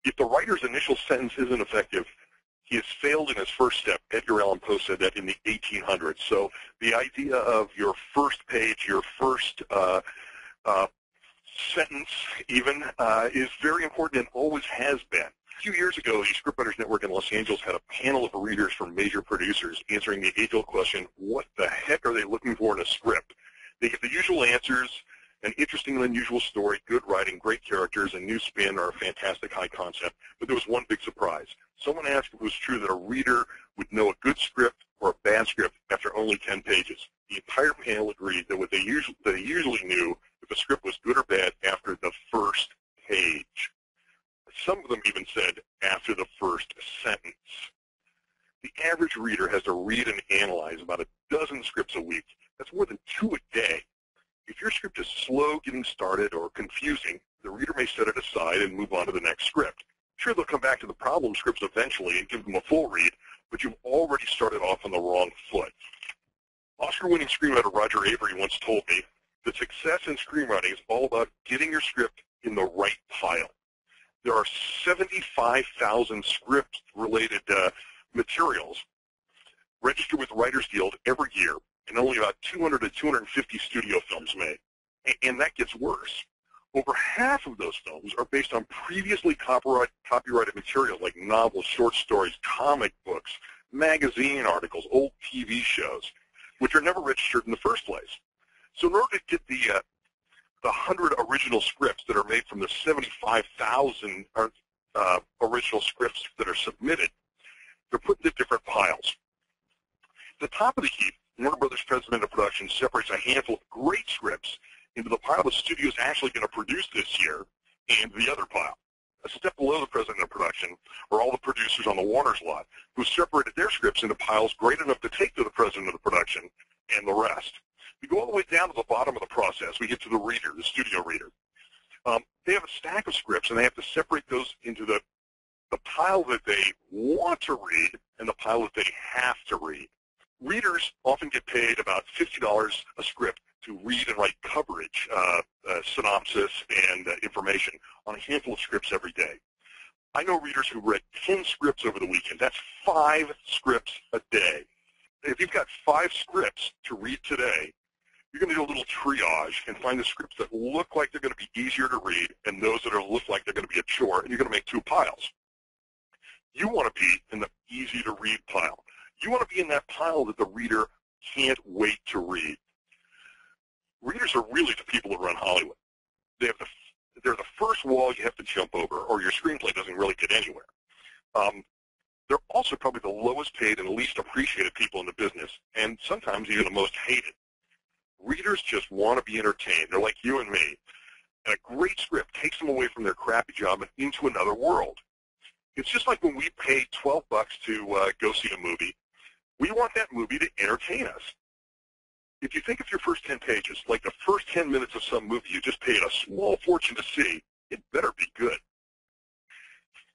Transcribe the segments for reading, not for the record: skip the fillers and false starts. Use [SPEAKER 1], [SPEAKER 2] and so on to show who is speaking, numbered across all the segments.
[SPEAKER 1] If the writer's initial sentence isn't effective, he has failed in his first step. Edgar Allan Poe said that in the 1800s. So the idea of your first page, your first sentence even, is very important and always has been. A few years ago, the Scriptwriters Network in Los Angeles had a panel of readers from major producers answering the age-old question, what the heck are they looking for in a script? They get the usual answers: an interesting and unusual story, good writing, great characters, a new spin, or a fantastic high concept. But there was one big surprise. Someone asked if it was true that a reader would know a good script or a bad script after only 10 pages. The entire panel agreed that they usually knew if a script was good or bad after the first page. Some of them even said after the first sentence. The average reader has to read and analyze about a dozen scripts a week. That's more than 2 a day. If your script is slow getting started or confusing, the reader may set it aside and move on to the next script. Sure, they'll come back to the problem scripts eventually and give them a full read, but you've already started off on the wrong foot. Oscar-winning screenwriter Roger Avery once told me that success in screenwriting is all about getting your script in the right pile. There are 75,000 script-related materials registered with Writers Guild every year, and only about 200 to 250 studio films made. And that gets worse. Over half of those films are based on previously copyrighted material like novels, short stories, comic books, magazine articles, old TV shows, which are never registered in the first place. So in order to get the 100 original scripts that are made from the 75,000 original scripts that are submitted, they're put into different piles. At the top of the heap, Warner Brothers President of Production separates a handful of great scripts into the pile the studio is actually going to produce this year and the other pile. A step below the President of Production are all the producers on the Warner's lot who separated their scripts into piles great enough to take to the President of the Production and the rest. We go all the way down to the bottom of the process. We get to the reader, the studio reader. They have a stack of scripts, and they have to separate those into the pile that they want to read and the pile that they have to read. Readers often get paid about $50 a script to read and write coverage, synopsis, and information on a handful of scripts every day. I know readers who read 10 scripts over the weekend. That's 5 scripts a day. If you've got 5 scripts to read today, you're going to do a little triage and find the scripts that look like they're going to be easier to read and those that look like they're going to be a chore, and you're going to make 2 piles. You want to be in the easy-to-read pile. You want to be in that pile that the reader can't wait to read. Readers are really the people that run Hollywood. They're the first wall you have to jump over, or your screenplay doesn't really get anywhere. They're also probably the lowest paid and least appreciated people in the business, and sometimes even the most hated. Readers just want to be entertained. They're like you and me. And a great script takes them away from their crappy job and into another world. It's just like when we pay $12 to go see a movie. We want that movie to entertain us. If you think of your first 10 pages like the first 10 minutes of some movie you just paid a small fortune to see, it better be good.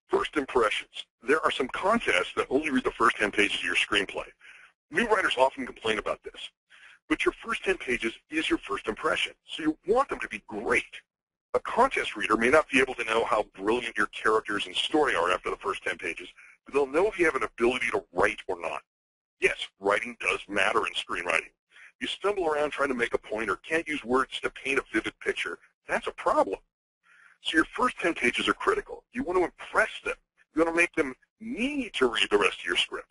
[SPEAKER 1] First impressions. There are some contests that only read the first 10 pages of your screenplay. New writers often complain about this. But your first 10 pages is your first impression, so you want them to be great. A contest reader may not be able to know how brilliant your characters and story are after the first 10 pages, but they'll know if you have an ability to write or not. Yes, writing does matter in screenwriting. You stumble around trying to make a point or can't use words to paint a vivid picture, that's a problem. So your first 10 pages are critical. You want to impress them. You want to make them need to read the rest of your script.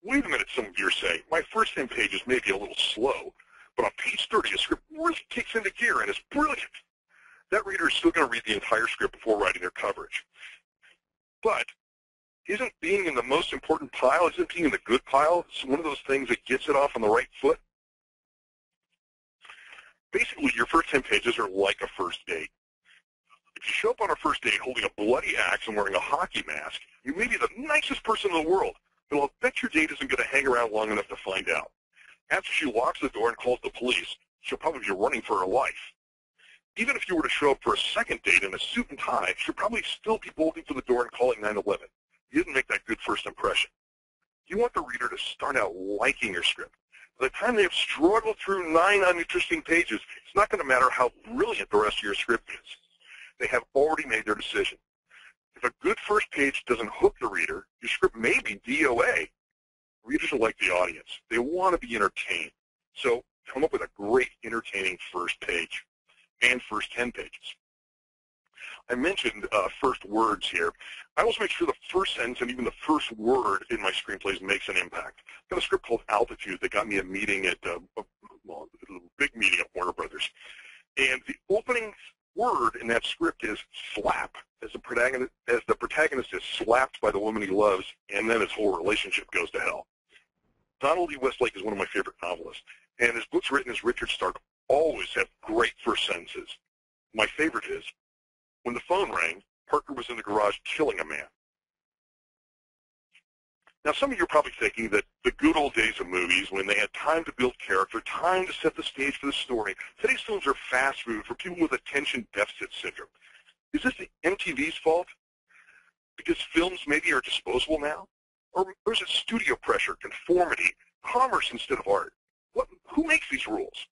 [SPEAKER 1] Wait a minute, some of you are saying, my first 10 pages may be a little slow, but on page 30, a script really kicks into gear and is brilliant. That reader is still going to read the entire script before writing their coverage. But isn't being in the most important pile, isn't being in the good pile one of those things that gets it off on the right foot? Basically, your first 10 pages are like a first date. If you show up on a first date holding a bloody axe and wearing a hockey mask, you may be the nicest person in the world, but I'll bet your date isn't going to hang around long enough to find out. After she locks the door and calls the police, she'll probably be running for her life. Even if you were to show up for a second date in a suit and tie, she'll probably still be bolting for the door and calling 911. You didn't make that good first impression. You want the reader to start out liking your script. By the time they have struggled through 9 uninteresting pages, it's not going to matter how brilliant the rest of your script is. They have already made their decision. If a good first page doesn't hook the reader, your script may be DOA. Readers are like the audience. They want to be entertained. So come up with a great, entertaining first page and first 10 pages. I mentioned first words here. I always make sure the first sentence and even the first word in my screenplays makes an impact. I've got a script called Altitude that got me a meeting at a big meeting at Warner Brothers. And the opening word in that script is slap, as the protagonist is slapped by the woman he loves, and then his whole relationship goes to hell. Donald E. Westlake is one of my favorite novelists, and his books written as Richard Stark always have great first sentences. My favorite is, when the phone rang, Parker was in the garage killing a man. Now, some of you are probably thinking that the good old days of movies, when they had time to build character, time to set the stage for the story, today's films are fast food for people with attention deficit syndrome. Is this the MTV's fault? Because films maybe are disposable now? Or is it studio pressure, conformity, commerce instead of art? Who makes these rules?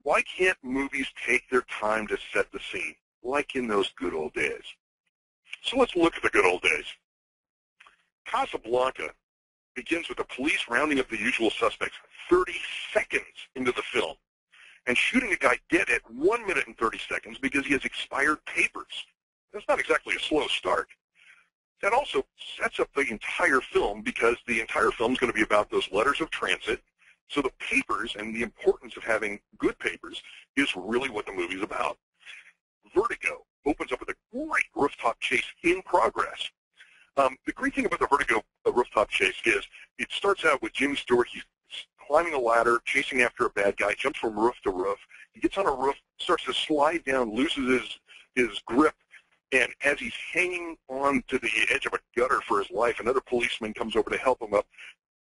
[SPEAKER 1] Why can't movies take their time to set the scene, like in those good old days? So let's look at the good old days. Casablanca begins with the police rounding up the usual suspects 30 seconds into the film and shooting a guy dead at 1 minute and 30 seconds because he has expired papers. That's not exactly a slow start. That also sets up the entire film because the entire film is going to be about those letters of transit. So the papers and the importance of having good papers is really what the movie's about. Vertigo opens up with a great rooftop chase in progress. The great thing about the Vertigo rooftop chase is it starts out with Jimmy Stewart. He's climbing a ladder, chasing after a bad guy, jumps from roof to roof. He gets on a roof, starts to slide down, loses his grip, and as he's hanging on to the edge of a gutter for his life, another policeman comes over to help him up.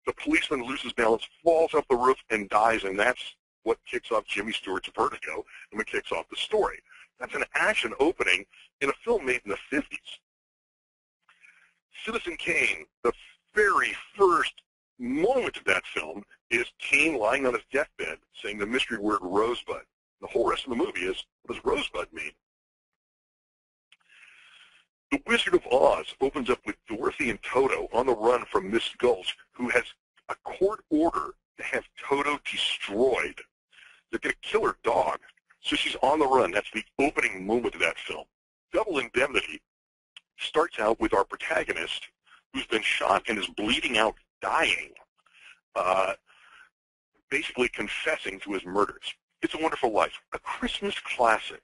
[SPEAKER 1] The policeman loses balance, falls off the roof, and dies, and that's what kicks off Jimmy Stewart's Vertigo and what kicks off the story. That's an action opening in a film made in the 50s. Citizen Kane, the very first moment of that film is Kane lying on his deathbed saying the mystery word rosebud. The whole rest of the movie is, what does rosebud mean? The Wizard of Oz opens up with Dorothy and Toto on the run from Miss Gulch, who has a court order to have Toto destroyed. They're going to kill her dog, so she's on the run. That's the opening moment of that film. Double Indemnity starts out with our protagonist who's been shot and is bleeding out, dying, basically confessing to his murders. It's a Wonderful Life, a Christmas classic,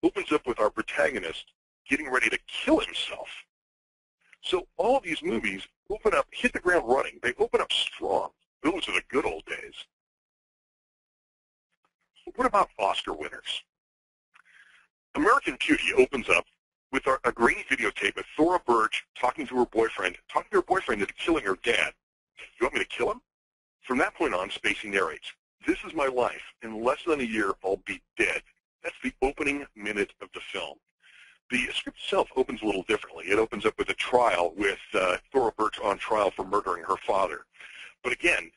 [SPEAKER 1] opens up with our protagonist getting ready to kill himself. So all of these movies open up, hit the ground running. They open up strong. Those are the good old days. What about Oscar winners? American Beauty opens up with a grainy videotape of Thora Birch talking to her boyfriend into killing her dad. You want me to kill him? From that point on, Spacey narrates, "This is my life. In less than a year, I'll be dead." That's the opening minute of the film. The script itself opens a little differently. It opens up with a trial with Thora Birch on trial for murdering her father. But again,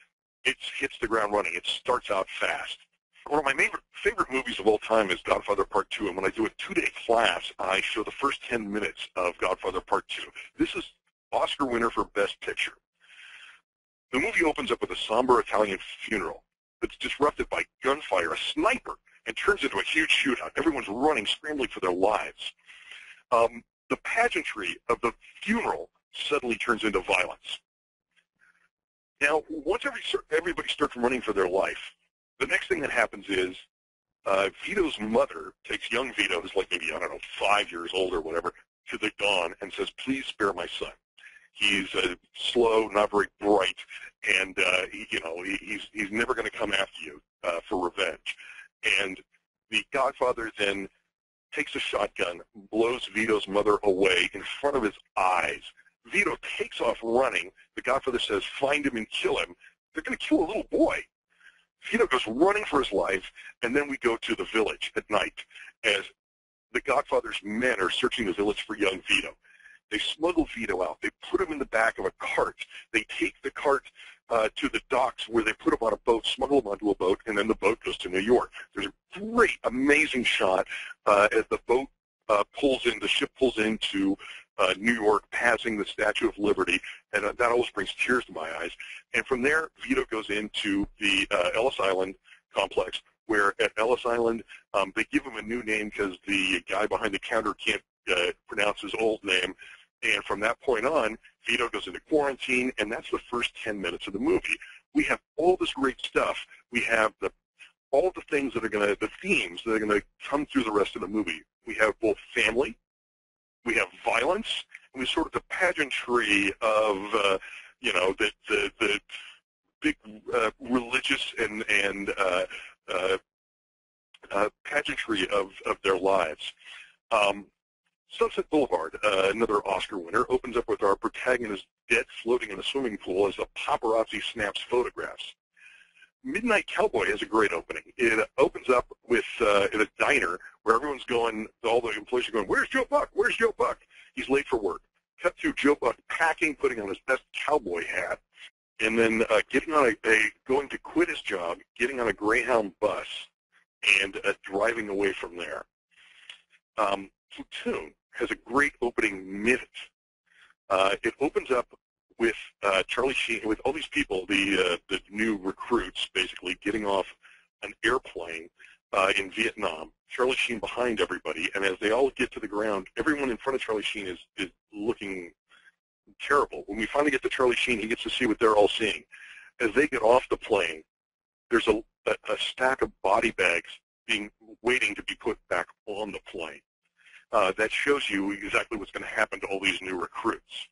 [SPEAKER 1] it hits the ground running. It starts out fast. One of my favorite movies of all time is Godfather Part 2, and when I do a 2-day class, I show the first 10 minutes of Godfather Part 2. This is Oscar winner for Best Picture. The movie opens up with a somber Italian funeral that's disrupted by gunfire, a sniper, and turns into a huge shootout. Everyone's running, scrambling for their lives. The pageantry of the funeral suddenly turns into violence. Now, once everybody starts running for their life, the next thing that happens is Vito's mother takes young Vito, who's like maybe, 5 years old or whatever, to the dawn and says, "Please spare my son. He's slow, not very bright, and he's never going to come after you for revenge." And the Godfather then takes a shotgun, blows Vito's mother away in front of his eyes. Vito takes off running. The Godfather says, "Find him and kill him." They're going to kill a little boy. Vito goes running for his life, and then we go to the village at night as the Godfather's men are searching the village for young Vito. They smuggle Vito out. They put him in the back of a cart. They take the cart to the docks where they put him on a boat, smuggle him onto a boat, and then the boat goes to New York. There's a great, amazing shot as the boat pulls in, the ship pulls into New York passing the Statue of Liberty, and that always brings tears to my eyes. And from there, Vito goes into the Ellis Island complex, where at Ellis Island, they give him a new name because the guy behind the counter can't pronounce his old name. And from that point on, Vito goes into quarantine, and that's the first 10 minutes of the movie. We have all this great stuff. We have all the things that are the themes that are going to come through the rest of the movie. We have both family, we have violence, and we sort of the pageantry of, the big religious and pageantry of their lives. Sunset Boulevard, another Oscar winner, opens up with our protagonist dead floating in a swimming pool as a paparazzi snaps photographs. Midnight Cowboy has a great opening. It opens up with in a diner where everyone's going, all the employees are going, "Where's Joe Buck? Where's Joe Buck?" He's late for work. Cut to Joe Buck packing, putting on his best cowboy hat, and then getting on going to quit his job, getting on a Greyhound bus, and driving away from there. Platoon has a great opening minute. It opens up with Charlie Sheen, with all these people, the new recruits, basically getting off an airplane in Vietnam. Charlie Sheen behind everybody, and as they all get to the ground, everyone in front of Charlie Sheen is looking terrible. When we finally get to Charlie Sheen, he gets to see what they're all seeing. As they get off the plane, there's a stack of body bags waiting to be put back on the plane. That shows you exactly what's going to happen to all these new recruits.